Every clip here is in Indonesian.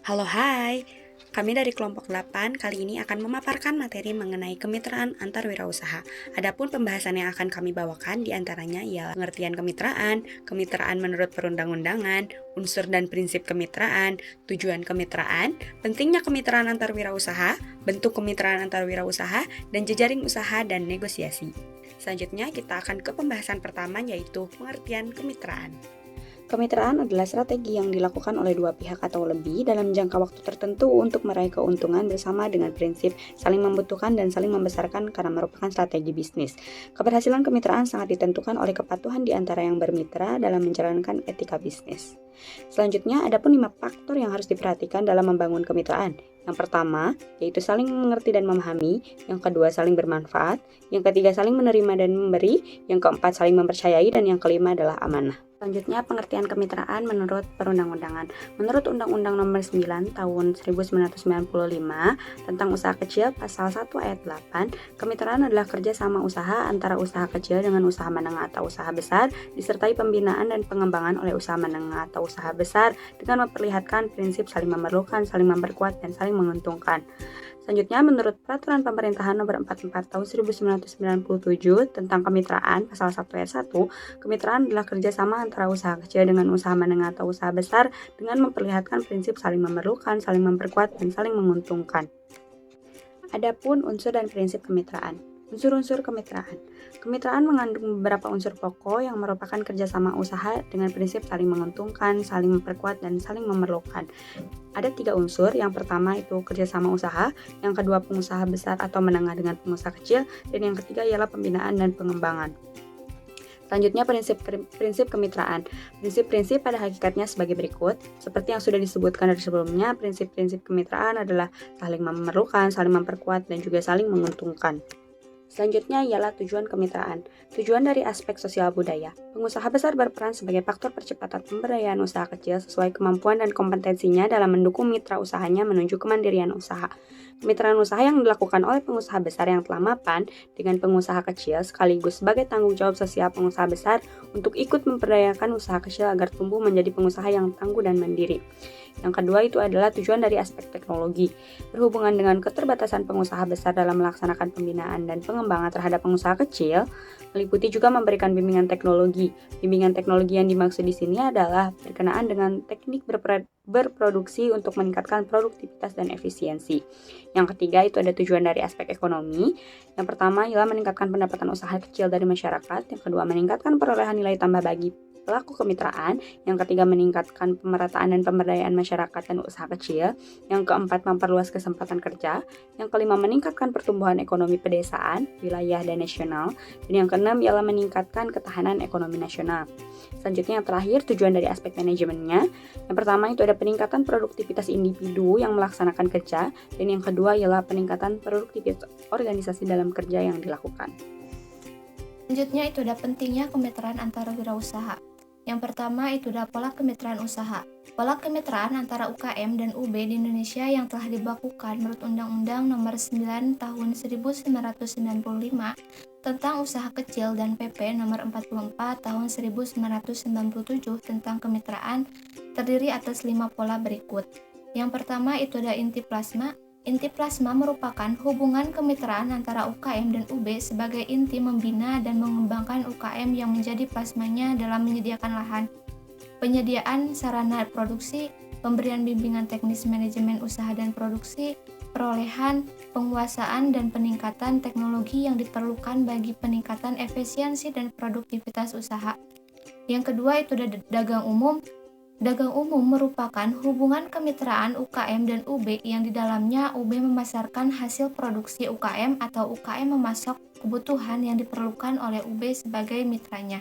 Halo hai, kami dari kelompok 8 kali ini akan memaparkan materi mengenai kemitraan antar wirausaha. Adapun pembahasan yang akan kami bawakan diantaranya ialah pengertian kemitraan, kemitraan menurut perundang-undangan, unsur dan prinsip kemitraan, tujuan kemitraan, pentingnya kemitraan antar wirausaha, bentuk kemitraan antar wirausaha, dan jejaring usaha dan negosiasi. Selanjutnya kita akan ke pembahasan pertama yaitu pengertian kemitraan. Kemitraan adalah strategi yang dilakukan oleh dua pihak atau lebih dalam jangka waktu tertentu untuk meraih keuntungan bersama dengan prinsip saling membutuhkan dan saling membesarkan karena merupakan strategi bisnis. Keberhasilan kemitraan sangat ditentukan oleh kepatuhan di antara yang bermitra dalam menjalankan etika bisnis. Selanjutnya, ada pun 5 faktor yang harus diperhatikan dalam membangun kemitraan. Yang pertama, yaitu saling mengerti dan memahami. Yang kedua, saling bermanfaat. Yang ketiga, saling menerima dan memberi. Yang keempat, saling mempercayai. Dan yang kelima adalah amanah. Selanjutnya, pengertian kemitraan menurut perundang-undangan. Menurut Undang-Undang Nomor 9 Tahun 1995 tentang usaha kecil Pasal 1 Ayat 8, kemitraan adalah kerjasama usaha antara usaha kecil dengan usaha menengah atau usaha besar, disertai pembinaan dan pengembangan oleh usaha menengah atau usaha besar dengan memperlihatkan prinsip saling memerlukan, saling memperkuat, dan saling menguntungkan. Selanjutnya, menurut Peraturan Pemerintahan Nomor 44 Tahun 1997 tentang kemitraan Pasal 1 Ayat 1, kemitraan adalah kerjasama antara usaha kecil dengan usaha menengah atau usaha besar dengan memperlihatkan prinsip saling memerlukan, saling memperkuat, dan saling menguntungkan. Adapun unsur dan prinsip kemitraan. Unsur-unsur kemitraan. Kemitraan mengandung beberapa unsur pokok yang merupakan kerjasama usaha dengan prinsip saling menguntungkan, saling memperkuat, dan saling memerlukan. Ada 3 unsur. Yang pertama itu kerjasama usaha, yang kedua pengusaha besar atau menengah dengan pengusaha kecil, dan yang ketiga ialah pembinaan dan pengembangan. Selanjutnya, prinsip kemitraan. Prinsip-prinsip pada hakikatnya sebagai berikut. Seperti yang sudah disebutkan dari sebelumnya, prinsip-prinsip kemitraan adalah saling memerlukan, saling memperkuat, dan juga saling menguntungkan. Selanjutnya ialah tujuan kemitraan. Tujuan dari aspek sosial budaya. Pengusaha besar berperan sebagai faktor percepatan pemberdayaan usaha kecil sesuai kemampuan dan kompetensinya dalam mendukung mitra usahanya menuju kemandirian usaha. Kemitraan usaha yang dilakukan oleh pengusaha besar yang telah mapan dengan pengusaha kecil sekaligus sebagai tanggung jawab sosial pengusaha besar untuk ikut memperdayakan usaha kecil agar tumbuh menjadi pengusaha yang tangguh dan mandiri. Yang kedua itu adalah tujuan dari aspek teknologi. Berhubungan dengan keterbatasan pengusaha besar dalam melaksanakan pembinaan dan pengembangan terhadap pengusaha kecil, meliputi juga memberikan bimbingan teknologi. Bimbingan teknologi yang dimaksud di sini adalah berkenaan dengan teknik berproduksi untuk meningkatkan produktivitas dan efisiensi. Yang ketiga itu ada tujuan dari aspek ekonomi. Yang pertama ialah meningkatkan pendapatan usaha kecil dari masyarakat. Yang kedua meningkatkan perolehan nilai tambah bagi pelaku kemitraan. Yang ketiga meningkatkan pemerataan dan pemberdayaan masyarakat dan usaha kecil. Yang keempat memperluas kesempatan kerja. Yang kelima meningkatkan pertumbuhan ekonomi pedesaan, wilayah dan nasional. Dan yang keenam ialah meningkatkan ketahanan ekonomi nasional. Selanjutnya yang terakhir tujuan dari aspek manajemennya. Yang pertama itu ada peningkatan produktivitas individu yang melaksanakan kerja. Dan yang kedua ialah peningkatan produktivitas organisasi dalam kerja yang dilakukan. Selanjutnya itu ada pentingnya kemitraan antara wirausaha. Yang pertama itu ada pola kemitraan usaha. Pola kemitraan antara UKM dan UB di Indonesia yang telah dibakukan menurut Undang-Undang Nomor 9 Tahun 1995 tentang usaha kecil dan PP Nomor 44 Tahun 1997 tentang kemitraan terdiri atas 5 pola berikut. Yang pertama itu ada inti plasma. Inti plasma merupakan hubungan kemitraan antara UKM dan UB sebagai inti membina dan mengembangkan UKM yang menjadi plasmanya dalam menyediakan lahan, penyediaan sarana produksi, pemberian bimbingan teknis manajemen usaha dan produksi, perolehan, penguasaan, dan peningkatan teknologi yang diperlukan bagi peningkatan efisiensi dan produktivitas usaha. Yang kedua itu ada dagang umum. Dagang umum merupakan hubungan kemitraan UKM dan UB yang di dalamnya UB memasarkan hasil produksi UKM atau UKM memasok kebutuhan yang diperlukan oleh UB sebagai mitranya.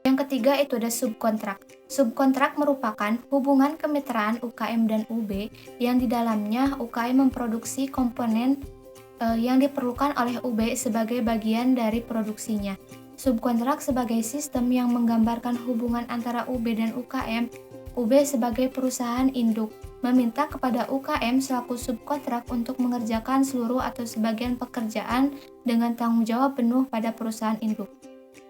Yang ketiga itu ada subkontrak. Subkontrak merupakan hubungan kemitraan UKM dan UB yang di dalamnya UKM memproduksi komponen yang diperlukan oleh UB sebagai bagian dari produksinya. Subkontrak sebagai sistem yang menggambarkan hubungan antara UB dan UKM. UB sebagai perusahaan induk meminta kepada UKM selaku subkontrak untuk mengerjakan seluruh atau sebagian pekerjaan dengan tanggung jawab penuh pada perusahaan induk.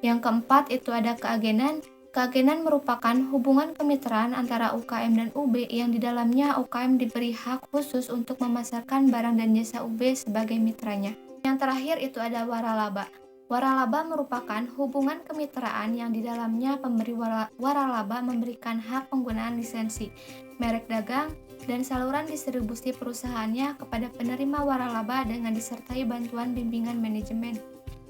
Yang keempat itu ada keagenan. Keagenan merupakan hubungan kemitraan antara UKM dan UB yang di dalamnya UKM diberi hak khusus untuk memasarkan barang dan jasa UB sebagai mitranya. Yang terakhir itu ada waralaba. Waralaba merupakan hubungan kemitraan yang di dalamnya pemberi waralaba memberikan hak penggunaan lisensi, merek dagang, dan saluran distribusi perusahaannya kepada penerima waralaba dengan disertai bantuan bimbingan manajemen.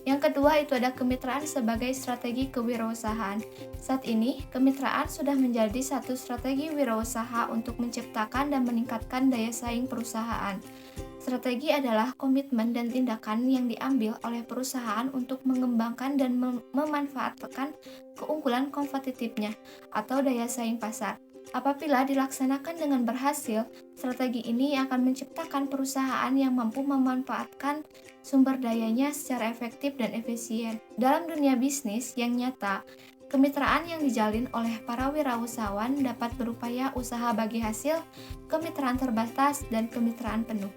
Yang kedua itu ada kemitraan sebagai strategi kewirausahaan. Saat ini, kemitraan sudah menjadi satu strategi wirausaha untuk menciptakan dan meningkatkan daya saing perusahaan. Strategi adalah komitmen dan tindakan yang diambil oleh perusahaan untuk mengembangkan dan memanfaatkan keunggulan kompetitifnya atau daya saing pasar. Apabila dilaksanakan dengan berhasil, strategi ini akan menciptakan perusahaan yang mampu memanfaatkan sumber dayanya secara efektif dan efisien. Dalam dunia bisnis yang nyata, kemitraan yang dijalin oleh para wirausahawan dapat berupaya usaha bagi hasil, kemitraan terbatas, dan kemitraan penuh.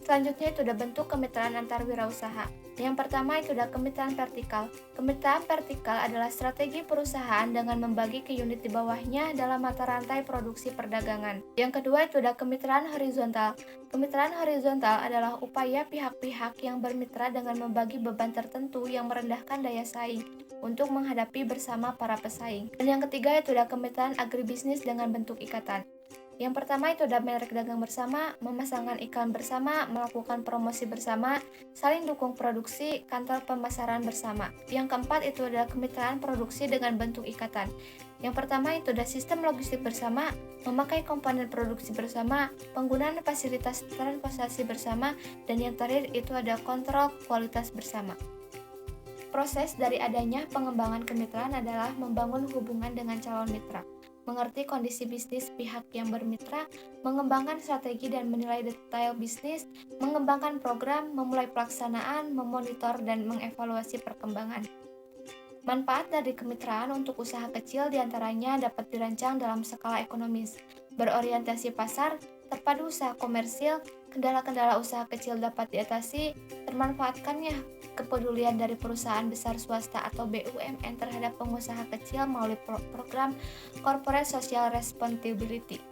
Selanjutnya itu ada bentuk kemitraan antar wirausaha. Yang pertama itu ada kemitraan vertikal. Kemitraan vertikal adalah strategi perusahaan dengan membagi ke unit di bawahnya dalam mata rantai produksi perdagangan. Yang kedua itu ada kemitraan horizontal. Kemitraan horizontal adalah upaya pihak-pihak yang bermitra dengan membagi beban tertentu yang merendahkan daya saing untuk menghadapi bersama para pesaing. Dan yang ketiga itu ada kemitraan agribisnis dengan bentuk ikatan. Yang pertama itu ada merek dagang bersama, memasangkan iklan bersama, melakukan promosi bersama, saling dukung produksi, kantor pemasaran bersama. Yang keempat itu adalah kemitraan produksi dengan bentuk ikatan. Yang pertama itu ada sistem logistik bersama, memakai komponen produksi bersama, penggunaan fasilitas transportasi bersama, dan yang terakhir itu ada kontrol kualitas bersama. Proses dari adanya pengembangan kemitraan adalah membangun hubungan dengan calon mitra, mengerti kondisi bisnis pihak yang bermitra, mengembangkan strategi dan menilai detail bisnis, mengembangkan program, memulai pelaksanaan, memonitor, dan mengevaluasi perkembangan. Manfaat dari kemitraan untuk usaha kecil diantaranya dapat dirancang dalam skala ekonomis, berorientasi pasar, terpadu usaha komersil, kendala-kendala usaha kecil dapat diatasi, termanfaatkannya kepedulian dari perusahaan besar swasta atau BUMN terhadap pengusaha kecil melalui program Corporate Social Responsibility.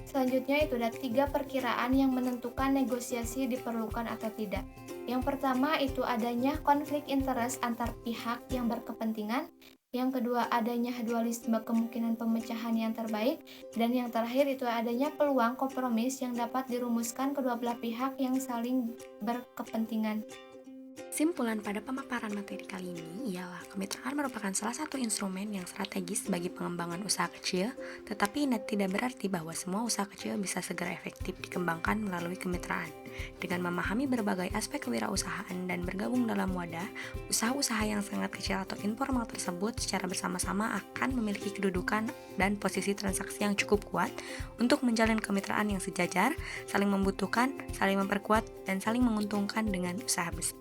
Selanjutnya itu ada 3 perkiraan yang menentukan negosiasi diperlukan atau tidak. Yang pertama itu adanya konflik interest antar pihak yang berkepentingan. Yang kedua adanya dualisme kemungkinan pemecahan yang terbaik. Dan yang terakhir itu adanya peluang kompromis yang dapat dirumuskan kedua belah pihak yang saling berkepentingan. Simpulan pada pemaparan materi kali ini ialah kemitraan merupakan salah satu instrumen yang strategis bagi pengembangan usaha kecil, tetapi tidak berarti bahwa semua usaha kecil bisa segera efektif dikembangkan melalui kemitraan. Dengan memahami berbagai aspek kewirausahaan dan bergabung dalam wadah, usaha-usaha yang sangat kecil atau informal tersebut secara bersama-sama akan memiliki kedudukan dan posisi transaksi yang cukup kuat untuk menjalin kemitraan yang sejajar, saling membutuhkan, saling memperkuat, dan saling menguntungkan dengan usaha besar.